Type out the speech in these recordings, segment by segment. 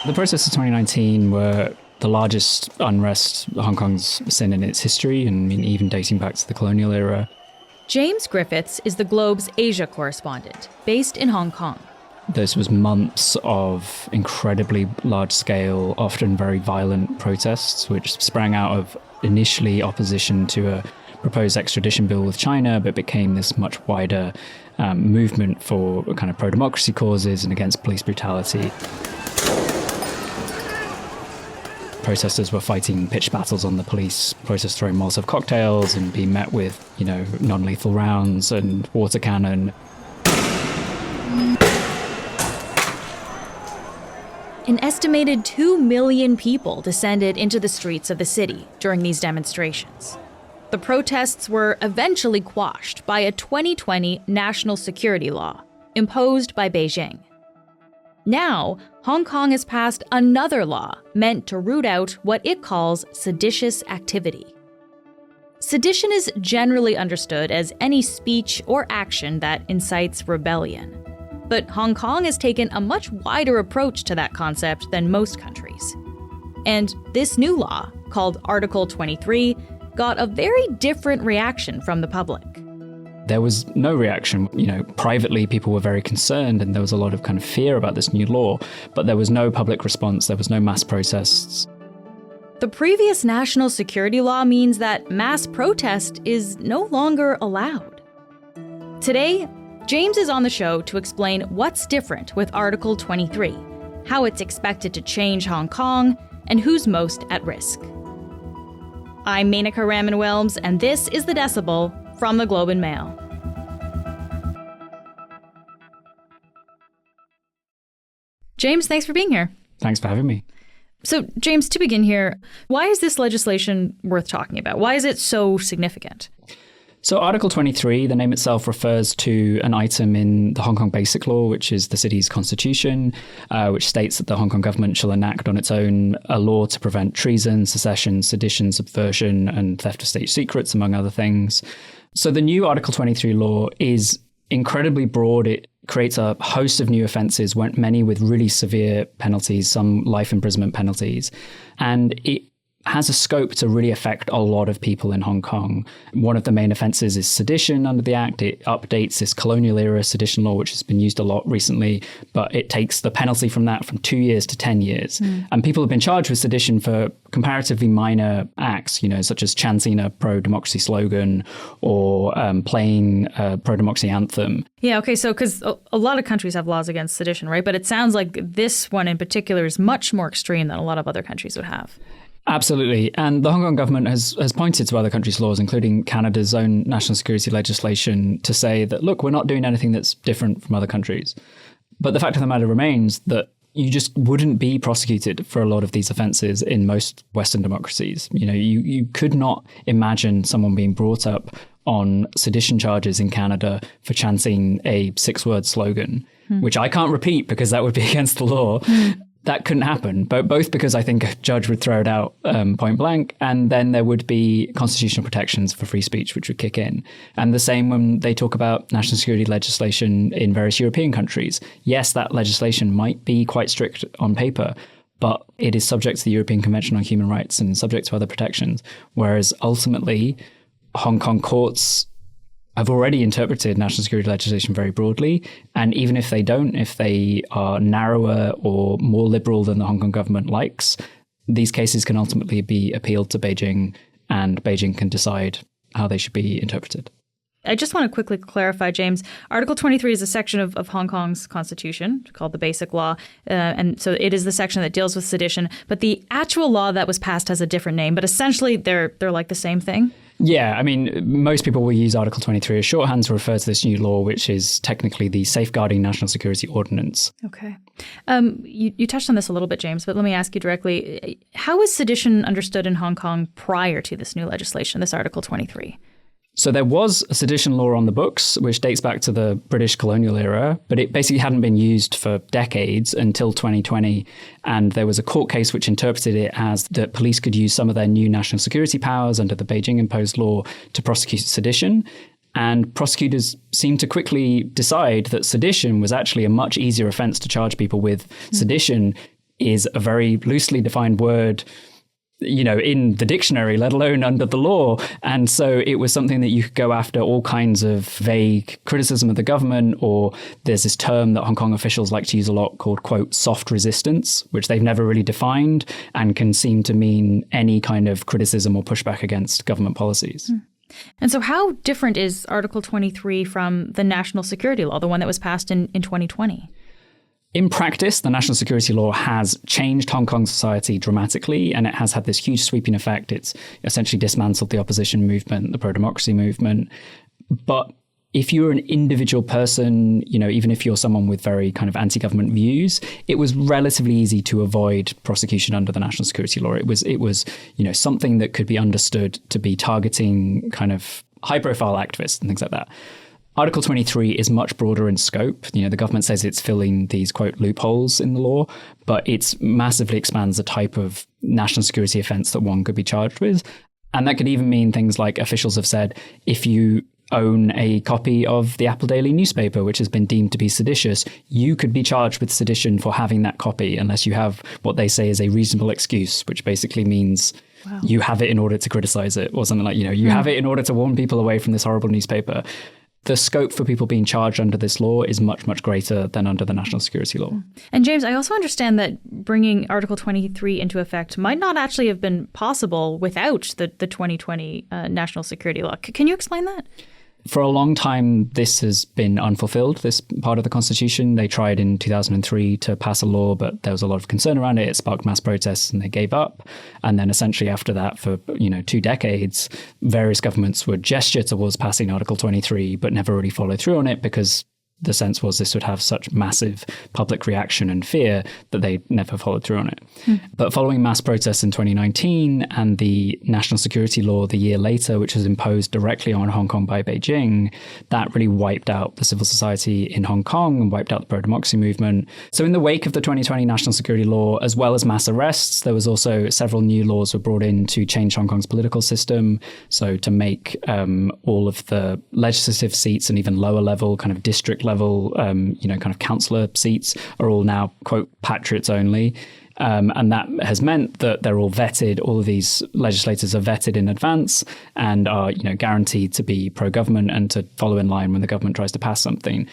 The protests of 2019 were the largest unrest Hong Kong's seen in its history, and even dating back to the colonial era. James Griffiths is the Globe's Asia correspondent, based in Hong Kong. This was months of incredibly large-scale, often very violent protests, which sprang out of initially opposition to a proposed extradition bill with China, but became this much wider movement for kind of pro-democracy causes and against police brutality. Protesters were fighting pitched battles on the police, protesters throwing Molotov cocktails and being met with, non-lethal rounds and water cannon. An estimated 2 million people descended into the streets of the city during these demonstrations. The protests were eventually quashed by a 2020 national security law imposed by Beijing. Now, Hong Kong has passed another law meant to root out what it calls seditious activity. Sedition is generally understood as any speech or action that incites rebellion. But Hong Kong has taken a much wider approach to that concept than most countries. And this new law, called Article 23, got a very different reaction from the public. There was no reaction. Privately, people were very concerned and there was a lot of kind of fear about this new law, but there was no public response. There was no mass protests. The previous national security law means that mass protest is no longer allowed. Today, James is on the show to explain what's different with Article 23, how it's expected to change Hong Kong, and who's most at risk. I'm Menaka Raman-Wilms, and this is The Decibel from the Globe and Mail. James, thanks for being here. Thanks for having me. So, James, to begin here, why is this legislation worth talking about? Why is it so significant? So Article 23, the name itself refers to an item in the Hong Kong Basic Law, which is the city's constitution, which states that the Hong Kong government shall enact on its own a law to prevent treason, secession, sedition, subversion, and theft of state secrets, among other things. So the new Article 23 law is incredibly broad. It creates a host of new offences, many with really severe penalties, some life imprisonment penalties. And it has a scope to really affect a lot of people in Hong Kong. One of the main offences is sedition under the Act. It updates this colonial era sedition law, which has been used a lot recently, but it takes the penalty from that from 2 years to 10 years. And people have been charged with sedition for comparatively minor acts, such as chanting a pro-democracy slogan or playing a pro-democracy anthem. Yeah, okay, so because a lot of countries have laws against sedition, right? But it sounds like this one in particular is much more extreme than a lot of other countries would have. Absolutely. And the Hong Kong government has pointed to other countries' laws, including Canada's own national security legislation, to say that, look, we're not doing anything that's different from other countries. But the fact of the matter remains that you just wouldn't be prosecuted for a lot of these offences in most Western democracies. You could not imagine someone being brought up on sedition charges in Canada for chanting a 6-word slogan, which I can't repeat because that would be against the law. That couldn't happen, both because I think a judge would throw it out point blank, and then there would be constitutional protections for free speech, which would kick in. And the same when they talk about national security legislation in various European countries. Yes, that legislation might be quite strict on paper, but it is subject to the European Convention on Human Rights and subject to other protections. Whereas ultimately, Hong Kong courts have already interpreted national security legislation very broadly. And even if they don't, if they are narrower or more liberal than the Hong Kong government likes, these cases can ultimately be appealed to Beijing, and Beijing can decide how they should be interpreted. I just want to quickly clarify, James. Article 23 is a section of Hong Kong's constitution called the Basic Law. And so it is the section that deals with sedition. But the actual law that was passed has a different name. But essentially, they're like the same thing. Yeah, I mean, most people will use Article 23 as shorthand to refer to this new law, which is technically the Safeguarding National Security Ordinance. Okay. You touched on this a little bit, James, but let me ask you directly. How is sedition understood in Hong Kong prior to this new legislation, this Article 23? So there was a sedition law on the books, which dates back to the British colonial era, but it basically hadn't been used for decades until 2020. And there was a court case which interpreted it as that police could use some of their new national security powers under the Beijing imposed law to prosecute sedition. And prosecutors seemed to quickly decide that sedition was actually a much easier offense to charge people with. Sedition is a very loosely defined word, in the dictionary, let alone under the law. And so it was something that you could go after all kinds of vague criticism of the government, or there's this term that Hong Kong officials like to use a lot called, quote, soft resistance, which they've never really defined and can seem to mean any kind of criticism or pushback against government policies. And so how different is Article 23 from the national security law, the one that was passed in 2020? In practice, the national security law has changed Hong Kong society dramatically, and it has had this huge sweeping effect. It's essentially dismantled the opposition movement, the pro-democracy movement. But if you're an individual person, even if you're someone with very kind of anti-government views, it was relatively easy to avoid prosecution under the national security law. It was something that could be understood to be targeting kind of high-profile activists and things like that. Article 23 is much broader in scope. The government says it's filling these, quote, loopholes in the law, but it massively expands the type of national security offence that one could be charged with. And that could even mean things like officials have said, if you own a copy of the Apple Daily newspaper, which has been deemed to be seditious, you could be charged with sedition for having that copy unless you have what they say is a reasonable excuse, which basically means you have it in order to criticize it, or something like, you have it in order to warn people away from this horrible newspaper. The scope for people being charged under this law is much, much greater than under the national security law. And James, I also understand that bringing Article 23 into effect might not actually have been possible without the 2020 national security law. Can you explain that? For a long time, this has been unfulfilled, this part of the Constitution. They tried in 2003 to pass a law, but there was a lot of concern around it. It sparked mass protests and they gave up. And then essentially after that, for 2 decades, various governments would gesture towards passing Article 23, but never really followed through on it because the sense was this would have such massive public reaction and fear that they never followed through on it. But following mass protests in 2019 and the national security law the year later, which was imposed directly on Hong Kong by Beijing, that really wiped out the civil society in Hong Kong and wiped out the pro-democracy movement. So in the wake of the 2020 national security law, as well as mass arrests, there was also several new laws were brought in to change Hong Kong's political system. So to make all of the legislative seats and even lower level kind of district level, kind of councillor seats are all now, quote, patriots only. And that has meant that they're all vetted. All of these legislators are vetted in advance and are, guaranteed to be pro-government and to follow in line when the government tries to pass something.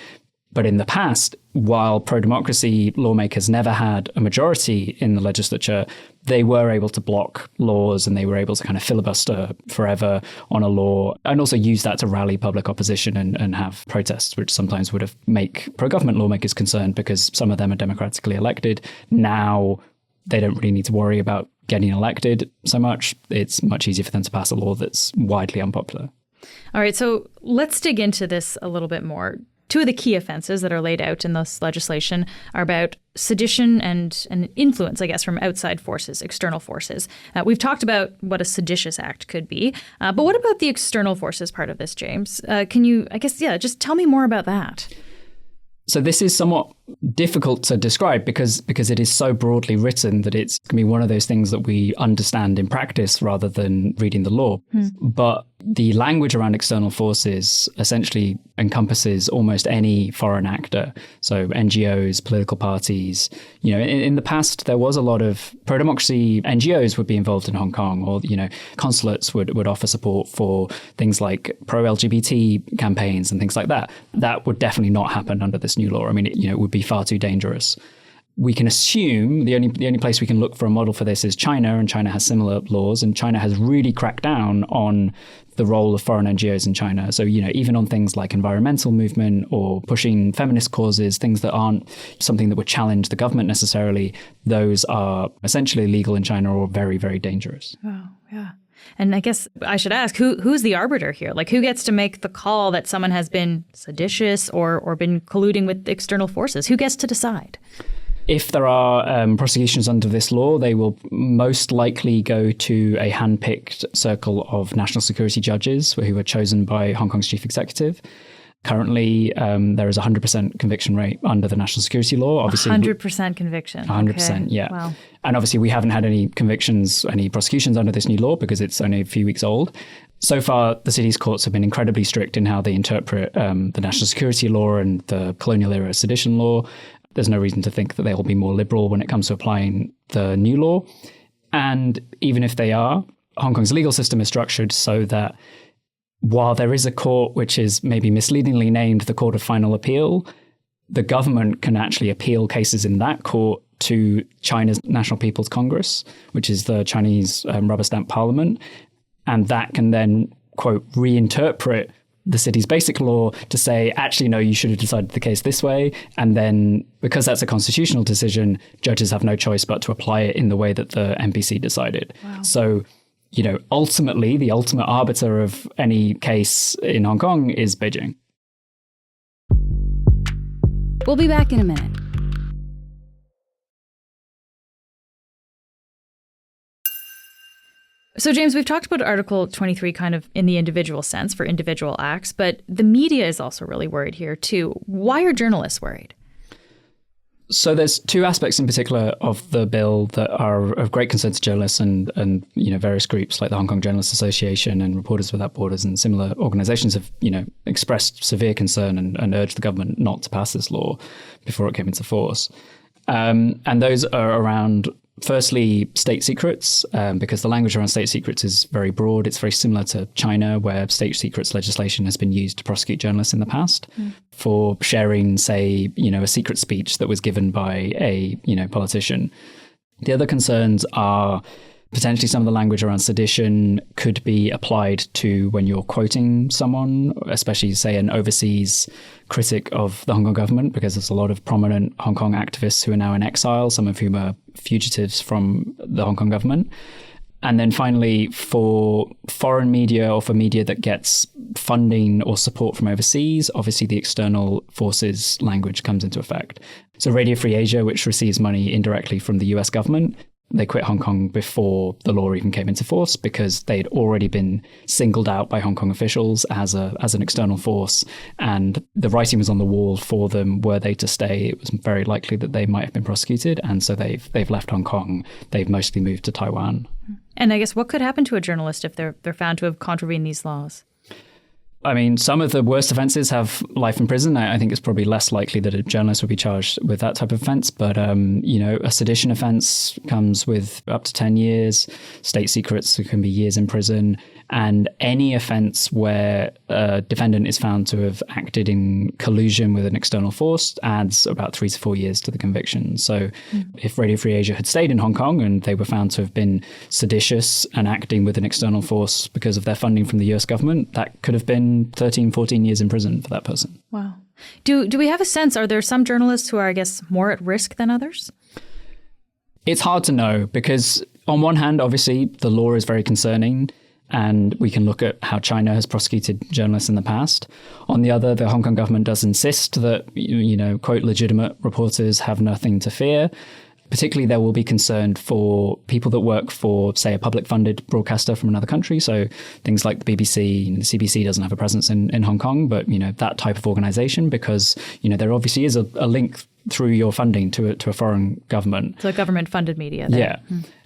But in the past, while pro-democracy lawmakers never had a majority in the legislature, they were able to block laws and they were able to kind of filibuster forever on a law and also use that to rally public opposition and have protests, which sometimes would have make pro-government lawmakers concerned because some of them are democratically elected. Now they don't really need to worry about getting elected so much. It's much easier for them to pass a law that's widely unpopular. All right, so let's dig into this a little bit more. Two of the key offences that are laid out in this legislation are about sedition and an influence, I guess, from outside forces, external forces. We've talked about what a seditious act could be, but what about the external forces part of this, James? Can you, just tell me more about that? So this is somewhat difficult to describe because it is so broadly written that it's going to be one of those things that we understand in practice rather than reading the law. But the language around external forces essentially encompasses almost any foreign actor. So NGOs, political parties. In the past, there was a lot of pro-democracy NGOs would be involved in Hong Kong, or, consulates would offer support for things like pro-LGBT campaigns and things like that. That would definitely not happen under this new law. I mean, it would be far too dangerous. We can assume the only place we can look for a model for this is China, and China has similar laws, and China has really cracked down on the role of foreign NGOs in China. So, even on things like environmental movement or pushing feminist causes, things that aren't something that would challenge the government necessarily, those are essentially illegal in China or very, very dangerous. Oh, yeah. And I guess I should ask, who's the arbiter here? Like, who gets to make the call that someone has been seditious or been colluding with external forces? Who gets to decide? If there are prosecutions under this law, they will most likely go to a hand-picked circle of national security judges who are chosen by Hong Kong's chief executive. Currently, there is a 100% conviction rate under the national security law. Obviously, 100% conviction. 100%, okay. yeah. Wow. And obviously, we haven't had any prosecutions under this new law because it's only a few weeks old. So far, the city's courts have been incredibly strict in how they interpret the national security law and the colonial era sedition law. There's no reason to think that they will be more liberal when it comes to applying the new law. And even if they are, Hong Kong's legal system is structured so that while there is a court which is maybe misleadingly named the Court of Final Appeal, the government can actually appeal cases in that court to China's National People's Congress, which is the Chinese rubber stamp parliament. And that can then, quote, reinterpret the city's basic law to say, actually, no, you should have decided the case this way. And then because that's a constitutional decision, judges have no choice but to apply it in the way that the MPC decided. Wow. So, ultimately, the ultimate arbiter of any case in Hong Kong is Beijing. We'll be back in a minute. So, James, we've talked about Article 23 kind of in the individual sense for individual acts, but the media is also really worried here, too. Why are journalists worried? So there's two aspects in particular of the bill that are of great concern to journalists and various groups like the Hong Kong Journalists Association and Reporters Without Borders and similar organizations have, expressed severe concern and urged the government not to pass this law before it came into force. And those are around, firstly, state secrets, because the language around state secrets is very broad. It's very similar to China, where state secrets legislation has been used to prosecute journalists in the past for sharing, say, a secret speech that was given by a, politician. The other concerns are potentially some of the language around sedition could be applied to when you're quoting someone, especially, say, an overseas critic of the Hong Kong government, because there's a lot of prominent Hong Kong activists who are now in exile, some of whom are fugitives from the Hong Kong government. And then finally, for foreign media or for media that gets funding or support from overseas, obviously the external forces language comes into effect. So Radio Free Asia, which receives money indirectly from the US government, they quit Hong Kong before the law even came into force because they'd already been singled out by Hong Kong officials as an external force, and the writing was on the wall for them. Were they to stay, it was very likely that they might have been prosecuted, and so they've left Hong Kong. They've mostly moved to Taiwan. And I guess what could happen to a journalist if they're found to have contravened these laws? I mean, some of the worst offences have life in prison. I think it's probably less likely that a journalist would be charged with that type of offence. But, a sedition offence comes with up to 10 years. State secrets can be years in prison. And any offence where a defendant is found to have acted in collusion with an external force adds about 3 to 4 years to the conviction. So if Radio Free Asia had stayed in Hong Kong and they were found to have been seditious and acting with an external force because of their funding from the US government, that could have been 13, 14 years in prison for that person. Wow. Do we have a sense, are there some journalists who are, I guess, more at risk than others? It's hard to know because on one hand, obviously, the law is very concerning. And we can look at how China has prosecuted journalists in the past. On the other, the Hong Kong government does insist that, quote, legitimate reporters have nothing to fear. Particularly, there will be concern for people that work for, say, a public funded broadcaster from another country. So things like the BBC, the CBC doesn't have a presence in Hong Kong, but, that type of organization, because, there obviously is a link through your funding to a foreign government. So government funded media. Then. Yeah.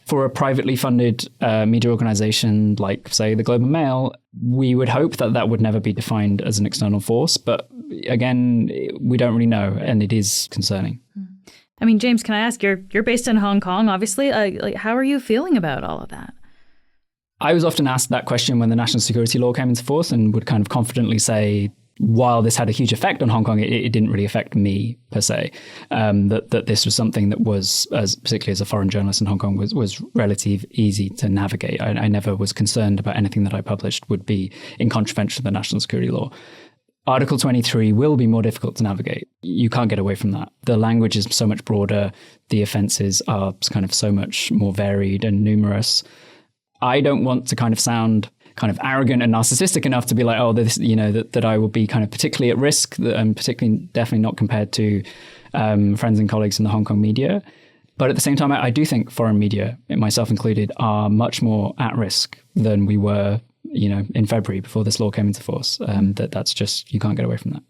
For a privately funded media organization like, say, the Globe and Mail, we would hope that would never be defined as an external force. But again, we don't really know, and it is concerning. I mean, James, can I ask, you're based in Hong Kong, obviously. How are you feeling about all of that? I was often asked that question when the national security law came into force and would kind of confidently say, while this had a huge effect on Hong Kong, it didn't really affect me per se. That this was something that was, particularly as a foreign journalist in Hong Kong, was relatively easy to navigate. I never was concerned about anything that I published would be in contravention of the national security law. Article 23 will be more difficult to navigate. You can't get away from that. The language is so much broader. The offences are kind of so much more varied and numerous. I don't want to kind of sound kind of arrogant and narcissistic enough to be like, this, that I will be kind of particularly at risk, and particularly definitely not compared to friends and colleagues in the Hong Kong media. But at the same time, I do think foreign media, myself included, are much more at risk than we were, in February before this law came into force. That's just, you can't get away from that.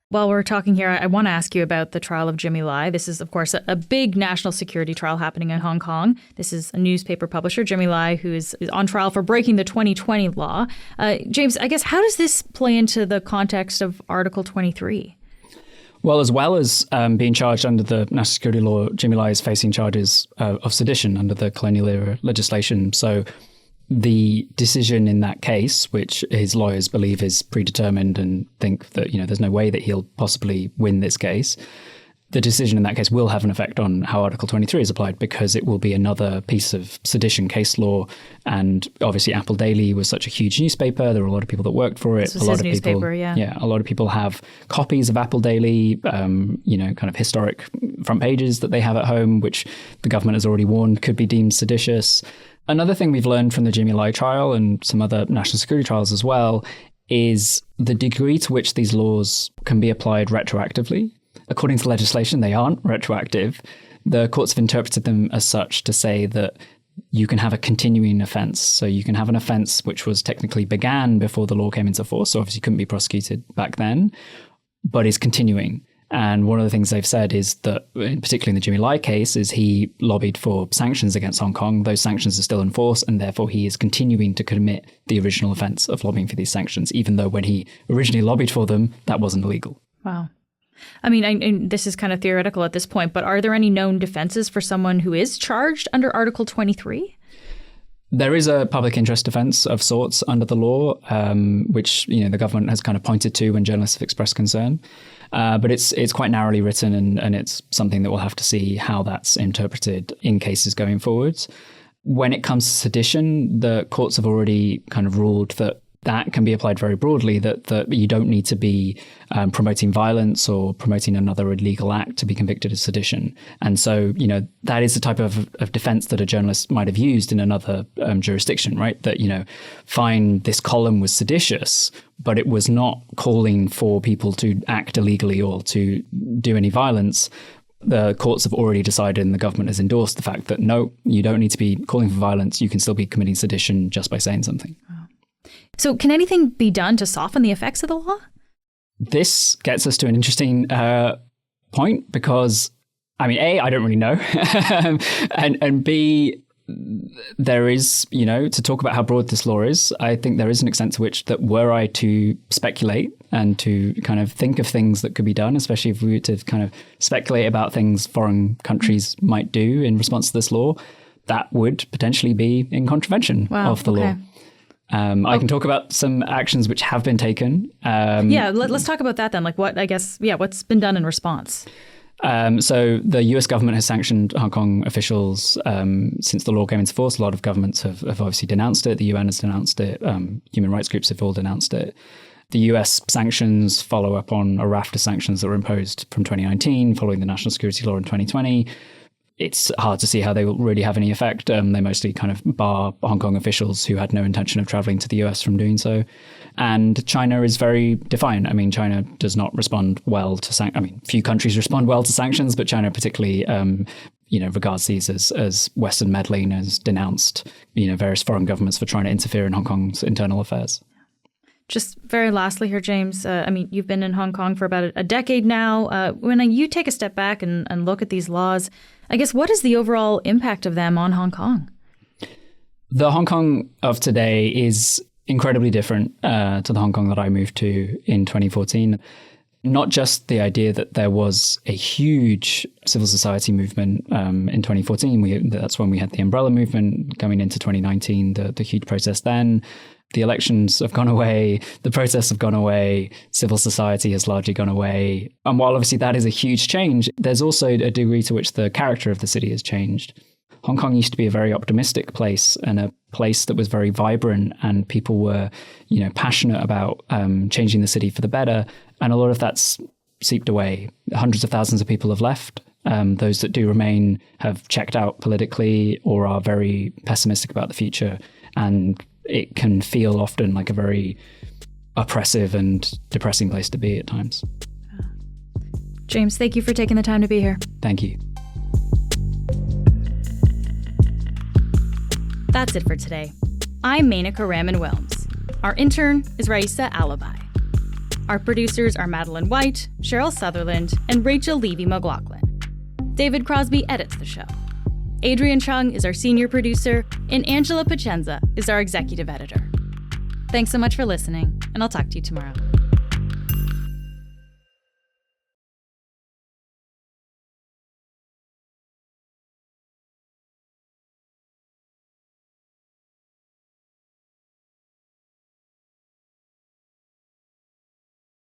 While we're talking here, I want to ask you about the trial of Jimmy Lai. This is, of course, a big national security trial happening in Hong Kong. This is a newspaper publisher, Jimmy Lai, who is on trial for breaking the 2020 law. James, I guess, how does this play into the context of Article 23? Well, as well as being charged under the national security law, Jimmy Lai is facing charges of sedition under the colonial era legislation. So the decision in that case, which his lawyers believe is predetermined and think that, there's no way that he'll possibly win this case, the decision in that case will have an effect on how Article 23 is applied, because it will be another piece of sedition case law. And obviously Apple Daily was such a huge newspaper. There were a lot of people that worked for it. This was his newspaper, yeah. Yeah, a lot of people have copies of Apple Daily, kind of historic front pages that they have at home, which the government has already warned could be deemed seditious. Another thing we've learned from the Jimmy Lai trial and some other national security trials as well is the degree to which these laws can be applied retroactively. According to legislation, they aren't retroactive. The courts have interpreted them as such to say that you can have a continuing offence. So you can have an offence which was technically began before the law came into force, so obviously couldn't be prosecuted back then, but is continuing. And one of the things they've said is that, particularly in the Jimmy Lai case, is he lobbied for sanctions against Hong Kong. Those sanctions are still in force, and therefore he is continuing to commit the original offence of lobbying for these sanctions, even though when he originally lobbied for them, that wasn't illegal. Wow. I mean, this is kind of theoretical at this point, but are there any known defenses for someone who is charged under Article 23? There is a public interest defense of sorts under the law, which the government has kind of pointed to when journalists have expressed concern. But it's quite narrowly written, and it's something that we'll have to see how that's interpreted in cases going forwards. When it comes to sedition, the courts have already kind of ruled that can be applied very broadly, that you don't need to be promoting violence or promoting another illegal act to be convicted of sedition. And so, that is the type of defense that a journalist might have used in another jurisdiction, right? That, fine, this column was seditious, but it was not calling for people to act illegally or to do any violence. The courts have already decided, and the government has endorsed the fact that, no, you don't need to be calling for violence. You can still be committing sedition just by saying something. Wow. So can anything be done to soften the effects of the law? This gets us to an interesting point because, A, I don't really know. and B, there is, to talk about how broad this law is, I think there is an extent to which that were I to speculate and to kind of think of things that could be done, especially if we were to kind of speculate about things foreign countries might do in response to this law, that would potentially be in contravention of the law. I can talk about some actions which have been taken. Let's talk about that then. Like what's been done in response? So the US government has sanctioned Hong Kong officials since the law came into force. A lot of governments have obviously denounced it. The UN has denounced it. Human rights groups have all denounced it. The US sanctions follow up on a raft of sanctions that were imposed from 2019 following the national security law in 2020. It's hard to see how they will really have any effect. They mostly kind of bar Hong Kong officials who had no intention of traveling to the US from doing so. And China is very defiant. China does not respond well to sanctions. Few countries respond well to sanctions, but China particularly, regards these as Western meddling, as denounced, various foreign governments for trying to interfere in Hong Kong's internal affairs. Just very lastly here, James, you've been in Hong Kong for about a decade now. When you take a step back and look at these laws, I guess, what is the overall impact of them on Hong Kong? The Hong Kong of today is incredibly different to the Hong Kong that I moved to in 2014. Not just the idea that there was a huge civil society movement in 2014. That's when we had the umbrella movement coming into 2019, the huge protest then. The elections have gone away, the protests have gone away, civil society has largely gone away. And while obviously that is a huge change, there's also a degree to which the character of the city has changed. Hong Kong used to be a very optimistic place and a place that was very vibrant, and people were, passionate about changing the city for the better. And a lot of that's seeped away. Hundreds of thousands of people have left. Those that do remain have checked out politically or are very pessimistic about the future. And it can feel often like a very oppressive and depressing place to be at times. James, thank you for taking the time to be here. Thank you. That's it for today. I'm Menaka Raman-Wilms. Our intern is Raisa Alibi. Our producers are Madeline White, Cheryl Sutherland, and Rachel Levy-McLaughlin. David Crosby edits the show. Adrian Chung is our senior producer, and Angela Pacenza is our executive editor. Thanks so much for listening, and I'll talk to you tomorrow.